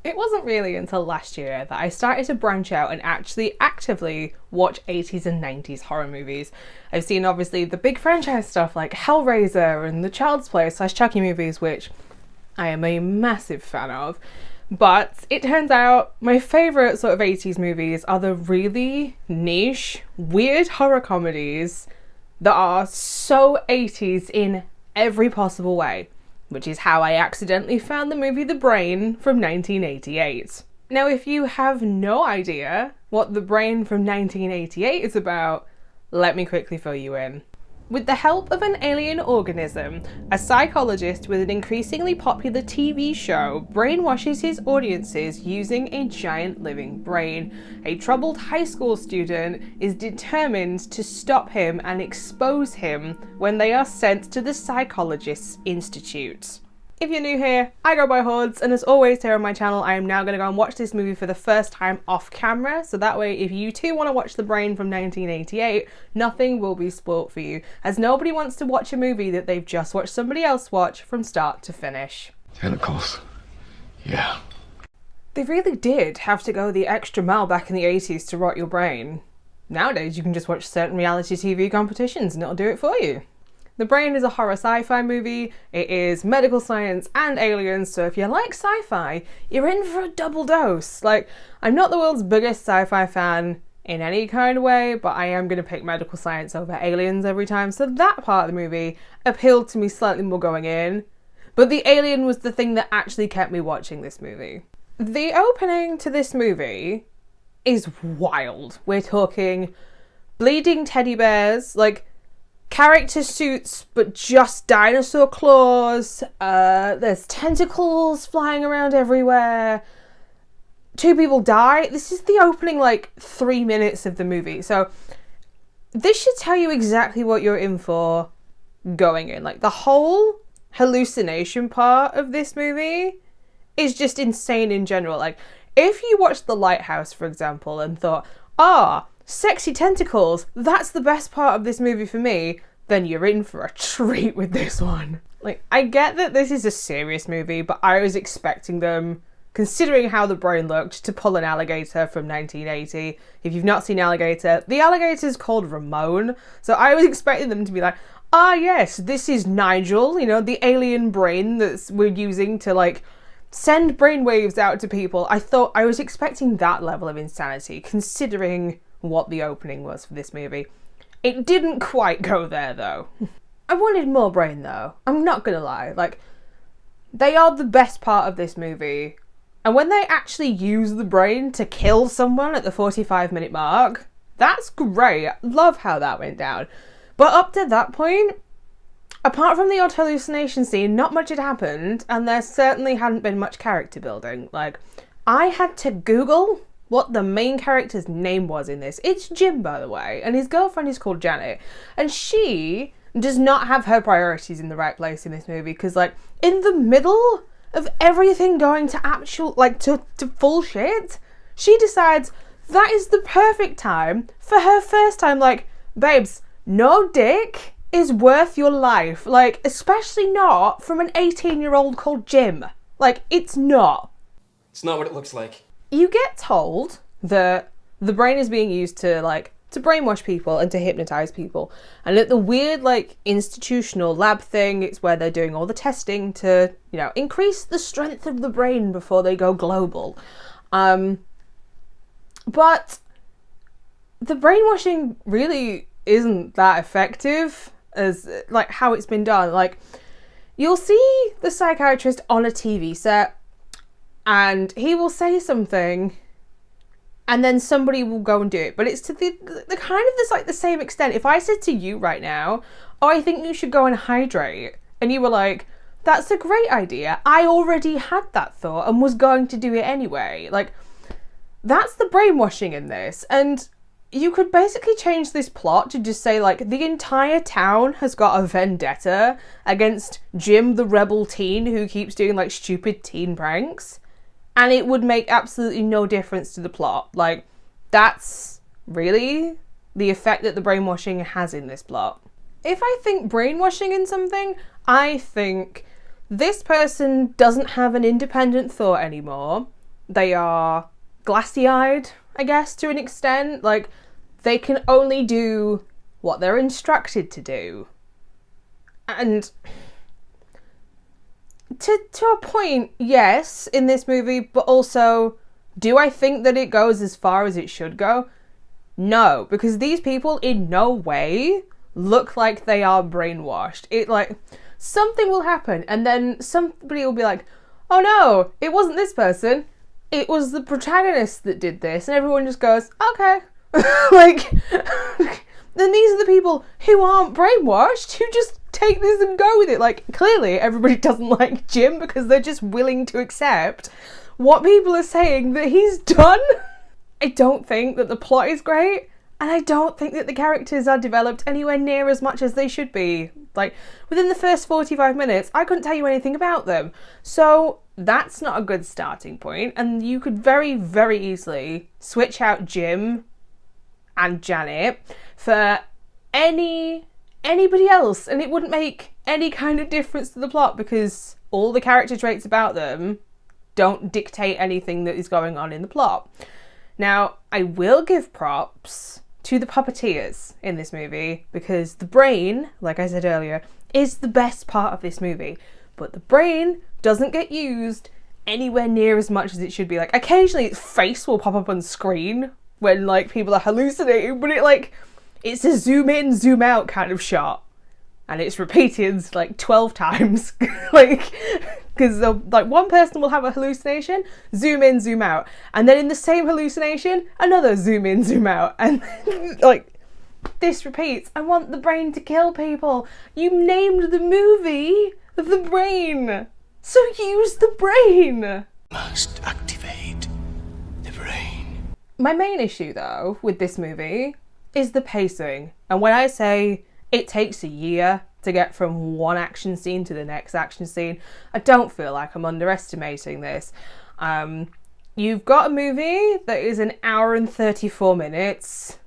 It wasn't really until last year that I started to branch out and actually actively watch 80s and 90s horror movies. I've seen obviously the big franchise stuff like Hellraiser and the Child's Play / Chucky movies, which I am a massive fan of. But it turns out my favourite sort of 80s movies are the really niche, weird horror comedies that are so 80s in every possible way, which is how I accidentally found the movie The Brain from 1988. Now, if you have no idea what The Brain from 1988 is about, let me quickly fill you in. With the help of an alien organism, a psychologist with an increasingly popular TV show brainwashes his audiences using a giant living brain. A troubled high school student is determined to stop him and expose him when they are sent to the Psychologist's Institute. If you're new here, I go by Hordes, and as always here on my channel, I am now going to go and watch this movie for the first time off camera, so that way if you too want to watch The Brain from 1988, nothing will be spoilt for you, as nobody wants to watch a movie that they've just watched somebody else watch from start to finish. Tentacles. Yeah. They really did have to go the extra mile back in the 80s to rot your brain. Nowadays you can just watch certain reality TV competitions and it'll do it for you. The Brain is a horror sci-fi movie. It is medical science and aliens, so if you like sci-fi, you're in for a double dose. Like, I'm not the world's biggest sci-fi fan in any kind of way, but I am going to pick medical science over aliens every time, so that part of the movie appealed to me slightly more going in. But the alien was the thing that actually kept me watching this movie. The opening to this movie is wild. We're talking bleeding teddy bears, like, character suits, but just dinosaur claws. There's tentacles flying around everywhere. 2 people die. This is the opening, 3 minutes of the movie. So this should tell you exactly what you're in for going in. Like, the whole hallucination part of this movie is just insane in general. Like, if you watched The Lighthouse, for example, and thought, sexy tentacles, that's the best part of this movie for me, then you're in for a treat with this one. Like, I get that this is a serious movie, but I was expecting them, considering how The Brain looked, to pull an alligator from 1980. If you've not seen Alligator, the alligator's called Ramon, so I was expecting them to be like, yes, this is Nigel, the alien brain that we're using to, send brainwaves out to people. I was expecting that level of insanity, considering what the opening was for this movie. It didn't quite go there, though. I wanted more brain, though. I'm not gonna lie. They are the best part of this movie. And when they actually use the brain to kill someone at the 45-minute mark, that's great. Love how that went down. But up to that point, apart from the odd hallucination scene, not much had happened, and there certainly hadn't been much character building. I had to Google what the main character's name was in this. It's Jim, by the way, and his girlfriend is called Janet, and she does not have her priorities in the right place in this movie, because, in the middle of everything going to actual, to full shit, she decides that is the perfect time for her first time, babes, no dick is worth your life, especially not from an 18-year-old called Jim. It's not. It's not what it looks like. You get told that the brain is being used to brainwash people and to hypnotize people. And at the weird, institutional lab thing, it's where they're doing all the testing to, increase the strength of the brain before they go global. But the brainwashing really isn't that effective as, how it's been done. You'll see the psychiatrist on a TV set, and he will say something, and then somebody will go and do it. But it's to the kind of the same extent. If I said to you right now, I think you should go and hydrate, and you were like, that's a great idea. I already had that thought and was going to do it anyway. That's the brainwashing in this. And you could basically change this plot to just say, the entire town has got a vendetta against Jim, the rebel teen who keeps doing, stupid teen pranks. And it would make absolutely no difference to the plot. That's really the effect that the brainwashing has in this plot. If I think brainwashing in something, I think this person doesn't have an independent thought anymore. They are glassy-eyed, I guess, to an extent. Like, they can only do what they're instructed to do. And to a point, yes, in this movie, but also, do I think that it goes as far as it should go? No, because these people in no way look like they are brainwashed. It, like, something will happen and then somebody will be like, oh no, it wasn't this person, it was the protagonist that did this, and everyone just goes, okay. Like, then these are the people who aren't brainwashed, who just take this and go with it. Like, clearly everybody doesn't like Jim because they're just willing to accept what people are saying that he's done. I don't think that the plot is great, and I don't think that the characters are developed anywhere near as much as they should be. Like, within the first 45 minutes, I couldn't tell you anything about them. So that's not a good starting point, and you could very, very easily switch out Jim and Janet for anybody else, and it wouldn't make any kind of difference to the plot because all the character traits about them don't dictate anything that is going on in the plot. Now, I will give props to the puppeteers in this movie because the brain, like I said earlier, is the best part of this movie. But the brain doesn't get used anywhere near as much as it should be. Like, occasionally its face will pop up on screen when, like, people are hallucinating, but it's a zoom in, zoom out kind of shot. And it's repeated, like, 12 times. Like, because, like, one person will have a hallucination, zoom in, zoom out. And then in the same hallucination, another zoom in, zoom out. And, like, this repeats. I want the brain to kill people. You named the movie The Brain. So use the brain. Must activate the brain. My main issue, though, with this movie is the pacing. And when I say it takes a year to get from one action scene to the next action scene, I don't feel like I'm underestimating this. You've got a movie that is an hour and 34 minutes,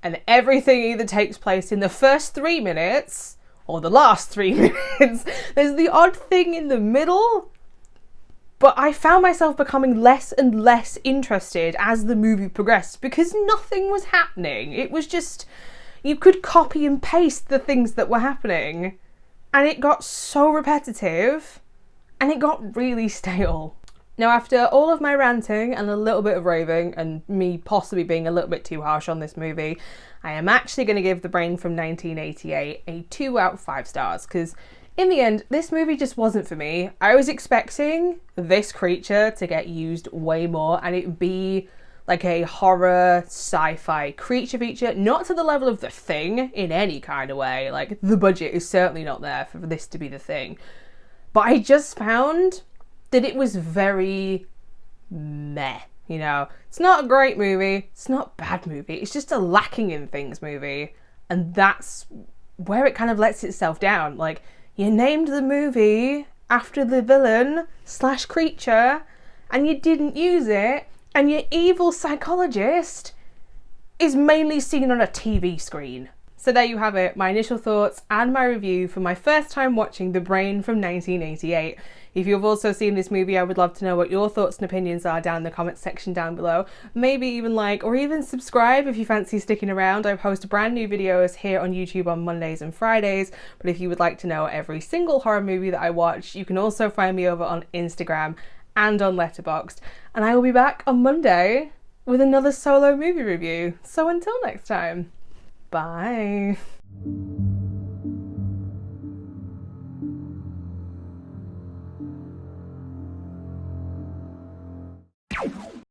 and everything either takes place in the first 3 minutes or the last 3 minutes. There's the odd thing in the middle, but I found myself becoming less and less interested as the movie progressed because nothing was happening. It was just, you could copy and paste the things that were happening, and it got so repetitive and it got really stale. Now, after all of my ranting and a little bit of raving and me possibly being a little bit too harsh on this movie, I am actually going to give The Brain from 1988 a 2 out of 5 stars because in the end, this movie just wasn't for me. I was expecting this creature to get used way more and it be like a horror sci-fi creature feature, not to the level of The Thing in any kind of way. Like, the budget is certainly not there for this to be The Thing. But I just found that it was very meh, you know. It's not a great movie, it's not a bad movie, it's just a lacking in things movie. And that's where it kind of lets itself down. Like, you named the movie after the villain / creature, and you didn't use it, and your evil psychologist is mainly seen on a TV screen. So there you have it, my initial thoughts and my review for my first time watching The Brain from 1988. If you've also seen this movie, I would love to know what your thoughts and opinions are down in the comments section down below. Maybe even like or even subscribe if you fancy sticking around. I post brand new videos here on YouTube on Mondays and Fridays, but if you would like to know every single horror movie that I watch, you can also find me over on Instagram and on Letterboxd. And I will be back on Monday with another solo movie review. So until next time, bye.